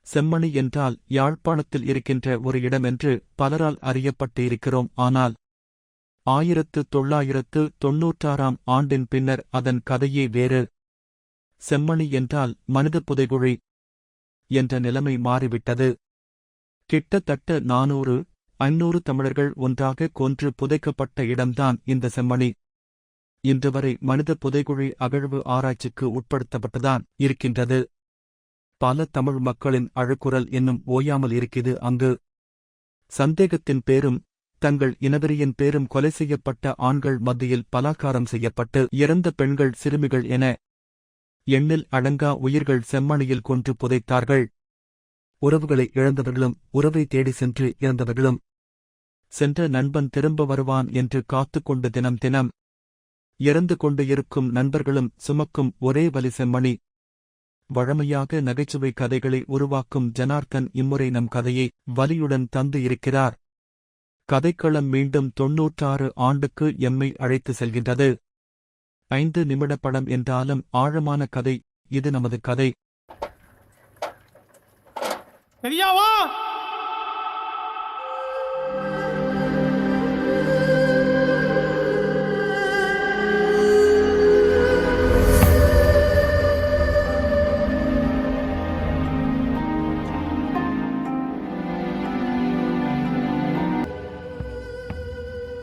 செம்மணி என்றால் யாழ்ப்பாணத்தில் இருக்கின்ற ஒரு இடமென்று பலரால் அறியப்பட்டு இருக்கிறோம். ஆனால் 1996ஆம் ஆண்டின் பின்னர் அதன் கதையே வேறு. செம்மணி என்றால் மனித புதைகுழி என்ற நிலைமை மாறிவிட்டது. கிட்டத்தட்ட 400-500 தமிழர்கள் ஒன்றாக கொன்று புதைக்கப்பட்ட இடம்தான் இந்த செம்மணி. இன்று வரை மனித புதைகுழி அகழ்வு ஆராய்ச்சிக்கு உட்படுத்தப்பட்டுதான் இருக்கின்றது. பல தமிழ் மக்களின் அழுக்குரல் இன்னும் ஓயாமல் இருக்குது. அங்கு சந்தேகத்தின் பேரும் தங்கள் இனவெறியின் பேரும் கொலை செய்யப்பட்ட ஆண்கள் மத்தியில் பலாக்காரம் செய்யப்பட்டு இறந்த பெண்கள், சிறுமிகள் என எண்ணில் அடங்கா உயிர்கள் செம்மணியில் கொன்று புதைத்தார்கள். உறவுகளை இழந்தவர்களும், உறவை தேடி சென்று இறந்தவர்களும், சென்ற நண்பன் திரும்ப வருவான் என்று காத்துக்கொண்டு தினம் தினம் இறந்து கொண்டு இருக்கும் நண்பர்களும் சுமக்கும் ஒரே வலி செம்மணி. வழமையாக நகைச்சுவை கதைகளை உருவாக்கும் ஜனார்த்தன் இம்முறை நம் கதையை வலியுடன் தந்து இருக்கிறார். கதைக்களம் மீண்டும் 96 ஆண்டுக்கு எம்மை அழைத்து செல்கின்றது. 5 நிமிட படம் என்றாலும் ஆழமான கதை இது நமது கதை. பெரியாவா